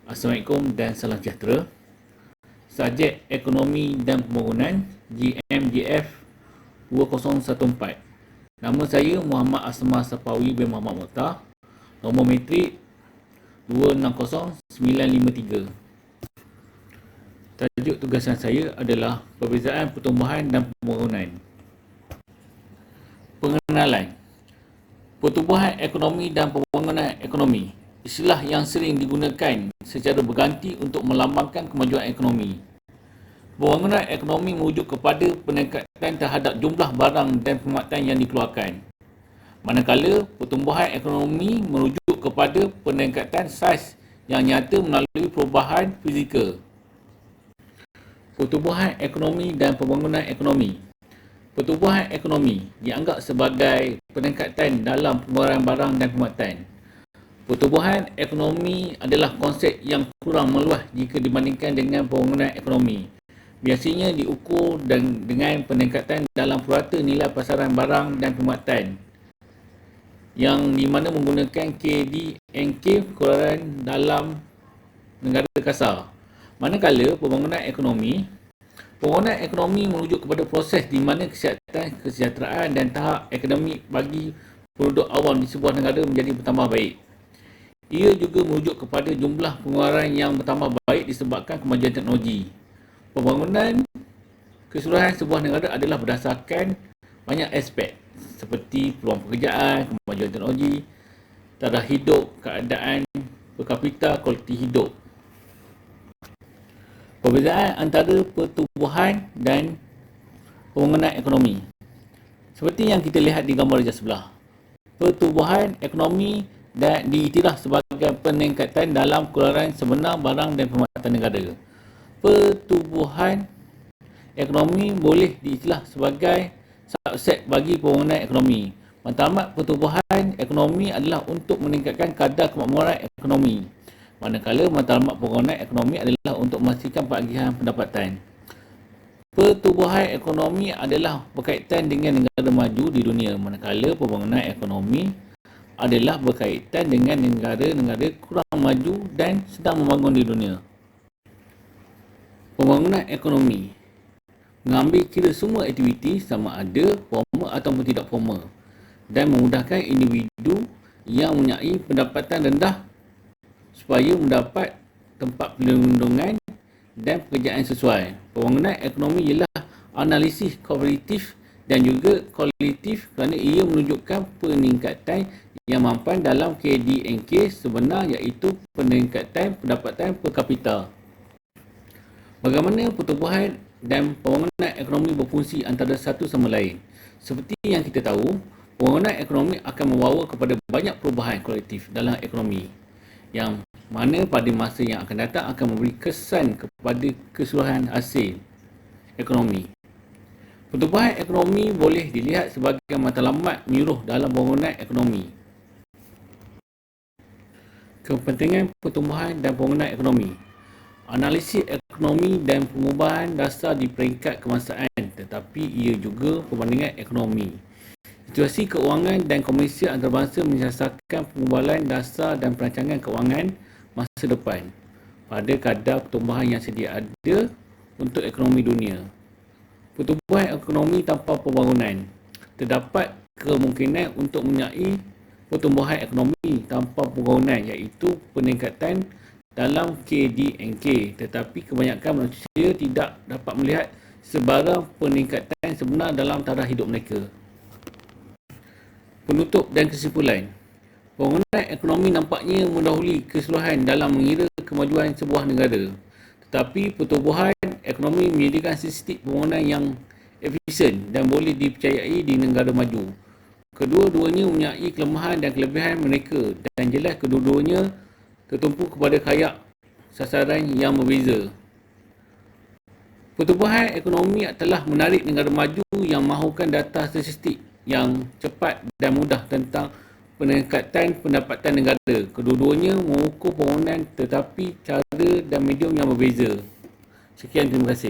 Assalamualaikum dan salam sejahtera. Subjek Ekonomi dan Pembangunan GMGF 2014. Nama saya Muhammad Asmar Sapawi bin Muhammad Mokhtar. Nombor metrik 260953. Tajuk tugasan saya adalah perbezaan pertumbuhan dan pembangunan. Pengenalan. Pertumbuhan ekonomi dan pembangunan ekonomi, istilah yang sering digunakan secara berganti untuk melambangkan kemajuan ekonomi. Pembangunan ekonomi merujuk kepada peningkatan terhadap jumlah barang dan perkhidmatan yang dikeluarkan. Manakala pertumbuhan ekonomi merujuk kepada peningkatan saiz yang nyata melalui perubahan fizikal. Pertumbuhan ekonomi dan pembangunan ekonomi. Pertumbuhan ekonomi dianggap sebagai peningkatan dalam pengeluaran barang dan perkhidmatan. Pertumbuhan ekonomi adalah konsep yang kurang meluas jika dibandingkan dengan pembangunan ekonomi. Biasanya diukur dengan peningkatan dalam purata nilai pasaran barang dan perkhidmatan yang di mana menggunakan KD&K keluaran dalam negara kasar. Manakala pembangunan ekonomi merujuk kepada proses di mana kesejahteraan dan tahap akademik bagi penduduk awam di sebuah negara menjadi bertambah baik. Ia juga merujuk kepada jumlah pengeluaran yang bertambah baik disebabkan kemajuan teknologi. Pembangunan keseluruhan sebuah negara adalah berdasarkan banyak aspek seperti peluang pekerjaan, kemajuan teknologi, taraf hidup, keadaan per kapita, kualiti hidup. Perbezaan antara pertumbuhan dan pembangunan ekonomi. Seperti yang kita lihat di gambar di sebelah. Pertumbuhan ekonomi dan diiktiraf sebagai peningkatan dalam keluaran sebenar barang dan perkhidmatan negara. Pertumbuhan ekonomi boleh diiktiraf sebagai subset bagi pembangunan ekonomi. Matlamat pertumbuhan ekonomi adalah untuk meningkatkan kadar kemakmuran ekonomi. Manakala matlamat pembangunan ekonomi adalah untuk memastikan pengalihan pendapatan. Pertumbuhan ekonomi adalah berkaitan dengan negara maju di dunia, manakala pembangunan ekonomi adalah berkaitan dengan negara-negara kurang maju dan sedang membangun di dunia. Pembangunan ekonomi mengambil kira semua aktiviti sama ada formal ataupun tidak formal dan memudahkan individu yang mempunyai pendapatan rendah supaya mendapat tempat perlindungan dan pekerjaan sesuai. Pembangunan ekonomi ialah analisis kualitatif dan juga kualitatif kerana ia menunjukkan peningkatan yang mampan dalam KD&K sebenar iaitu peningkatan pendapatan per kapita. Bagaimana pertumbuhan dan pembangunan ekonomi berfungsi antara satu sama lain? Seperti yang kita tahu, pembangunan ekonomi akan membawa kepada banyak perubahan kualitatif dalam ekonomi yang mana pada masa yang akan datang akan memberi kesan kepada keseluruhan hasil ekonomi. Pertumbuhan ekonomi boleh dilihat sebagai matlamat menyuruh dalam pembangunan ekonomi. Kepentingan pertumbuhan dan pembangunan ekonomi. Analisis ekonomi dan pengubahan dasar di peringkat kebangsaan, tetapi ia juga perbandingan ekonomi. Situasi keuangan dan komersial antarabangsa menyiasatkan pengubahan dasar dan perancangan keuangan masa depan pada kadar pertumbuhan yang sedia ada untuk ekonomi dunia. Pertumbuhan ekonomi tanpa pembangunan. Terdapat kemungkinan untuk mempunyai pertumbuhan ekonomi tanpa pembangunan iaitu peningkatan dalam KD&K, tetapi kebanyakan manusia tidak dapat melihat sebarang peningkatan sebenar dalam taraf hidup mereka. Penutup dan kesimpulan. Pembangunan ekonomi nampaknya mendahului keseluruhan dalam mengira kemajuan sebuah negara. Tetapi pertumbuhan ekonomi menyediakan sistem pembangunan yang efisien dan boleh dipercayai di negara maju. Kedua-duanya mempunyai kelemahan dan kelebihan mereka dan jelas kedua-duanya tertumpu kepada kayak sasaran yang berbeza. Pertumbuhan ekonomi telah menarik negara maju yang mahukan data statistik yang cepat dan mudah tentang peningkatan pendapatan negara. Kedua-duanya mengukur pembangunan tetapi cara dan medium yang berbeza. Sekian, terima kasih.